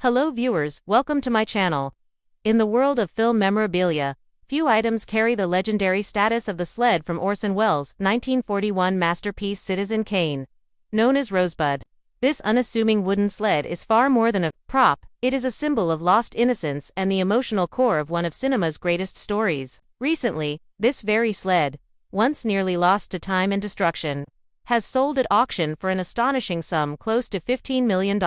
Hello viewers, welcome to my channel. In the world of film memorabilia, few items carry the legendary status of the Sled from Orson Welles' 1941 masterpiece Citizen Kane. Known as Rosebud, this unassuming wooden sled is far more than a prop. It is a symbol of lost innocence and the emotional core of one of cinema's greatest stories. Recently, this very sled, once nearly lost to time and destruction, has sold at auction for an astonishing sum close to $15 million.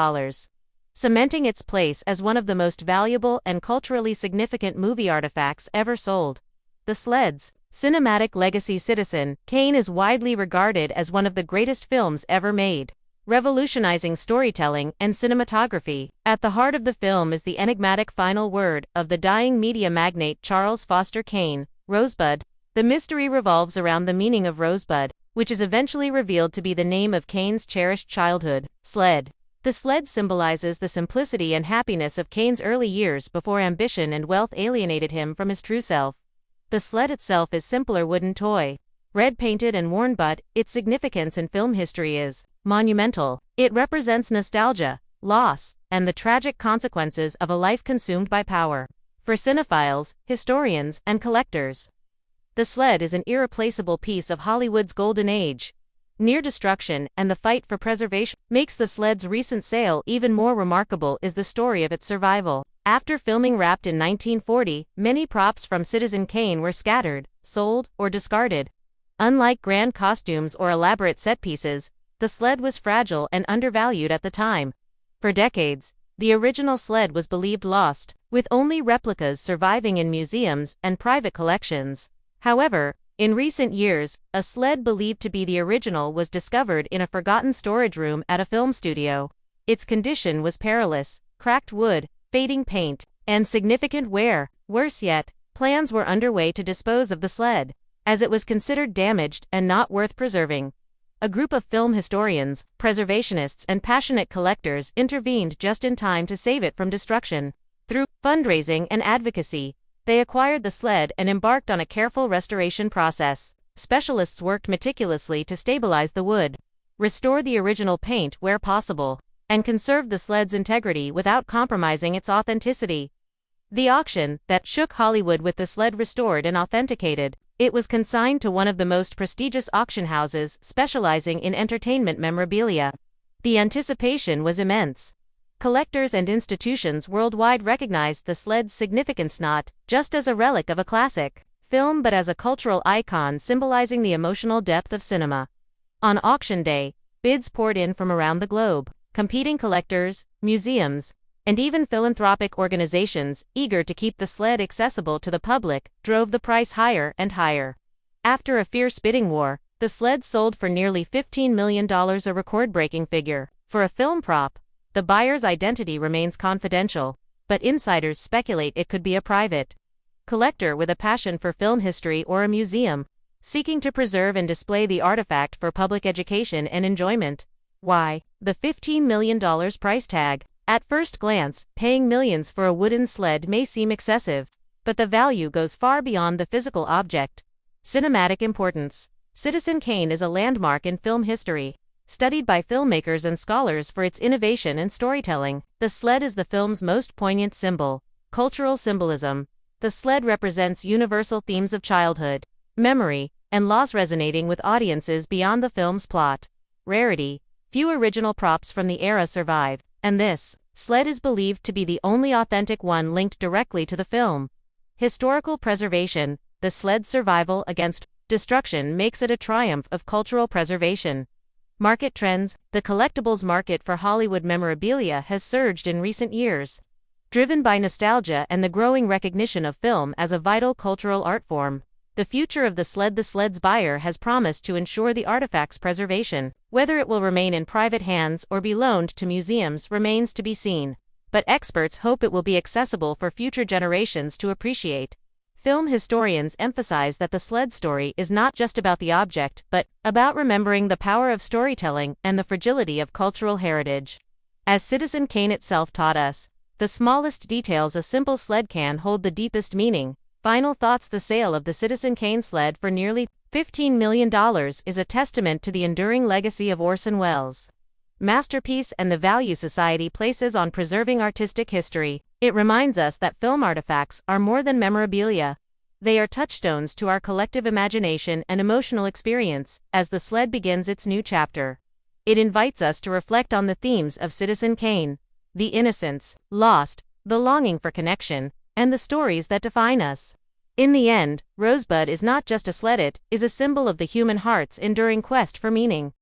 Cementing its place as one of the most valuable and culturally significant movie artifacts ever sold. The Sled's cinematic legacy Citizen Kane is widely regarded as one of the greatest films ever made, revolutionizing storytelling and cinematography. At the heart of the film is the enigmatic final word of the dying media magnate Charles Foster Kane, Rosebud. The mystery revolves around the meaning of Rosebud, which is eventually revealed to be the name of Kane's cherished childhood, Sled. The sled symbolizes the simplicity and happiness of Kane's early years before ambition and wealth alienated him from his true self. The sled itself is simpler wooden toy, red painted and worn, but its significance in film history is monumental. It represents nostalgia, loss, and the tragic consequences of a life consumed by power. For cinephiles, historians, and collectors, the sled is an irreplaceable piece of Hollywood's golden age. Near destruction and the fight for preservation makes the sled's recent sale even more remarkable is the story of its survival. After filming wrapped in 1940, many props from Citizen Kane were scattered, sold, or discarded. Unlike grand costumes or elaborate set pieces, the sled was fragile and undervalued at the time. For decades, the original sled was believed lost, with only replicas surviving in museums and private collections. However, in recent years, a sled believed to be the original was discovered in a forgotten storage room at a film studio. Its condition was perilous: cracked wood, fading paint, and significant wear. Worse yet, plans were underway to dispose of the sled, as it was considered damaged and not worth preserving. A group of film historians, preservationists, and passionate collectors intervened just in time to save it from destruction. Through fundraising and advocacy, they acquired the sled and embarked on a careful restoration process. Specialists worked meticulously to stabilize the wood, restore the original paint where possible, and conserve the sled's integrity without compromising its authenticity. The auction that shook Hollywood with the sled restored and authenticated, it was consigned to one of the most prestigious auction houses specializing in entertainment memorabilia. The anticipation was immense. Collectors and institutions worldwide recognized the sled's significance not just as a relic of a classic film but as a cultural icon symbolizing the emotional depth of cinema. On auction day, bids poured in from around the globe. Competing collectors, museums, and even philanthropic organizations, eager to keep the sled accessible to the public, drove the price higher and higher. After a fierce bidding war, the sled sold for nearly $15 million, a record-breaking figure. For a film prop, the buyer's identity remains confidential, but insiders speculate it could be a private collector with a passion for film history or a museum, seeking to preserve and display the artifact for public education and enjoyment. Why? The $15 million price tag. At first glance, paying millions for a wooden sled may seem excessive, but the value goes far beyond the physical object. Cinematic importance. Citizen Kane is a landmark in film history, studied by filmmakers and scholars for its innovation and storytelling. The sled is the film's most poignant symbol. Cultural symbolism. The sled represents universal themes of childhood, memory, and loss resonating with audiences beyond the film's plot. Rarity. Few original props from the era survive, and this sled is believed to be the only authentic one linked directly to the film. Historical preservation. The sled's survival against destruction makes it a triumph of cultural preservation. Market trends. The collectibles market for Hollywood memorabilia has surged in recent years, driven by nostalgia and the growing recognition of film as a vital cultural art form. The future of the sled's buyer has promised to ensure the artifact's preservation. Whether it will remain in private hands or be loaned to museums remains to be seen, but experts hope it will be accessible for future generations to appreciate. Film historians emphasize that the sled story is not just about the object, but about remembering the power of storytelling and the fragility of cultural heritage. As Citizen Kane itself taught us, the smallest details a simple sled can hold the deepest meaning. Final thoughts. The sale of the Citizen Kane sled for nearly $15 million is a testament to the enduring legacy of Orson Welles. masterpiece and the value society places on preserving artistic history. It reminds us that film artifacts are more than memorabilia. They are touchstones to our collective imagination and emotional experience as the Sled begins its new chapter. It invites us to reflect on the themes of Citizen Kane: the innocence, lost, the longing for connection, and the stories that define us. In the end, Rosebud is not just a sled, it is a symbol of the human heart's enduring quest for meaning.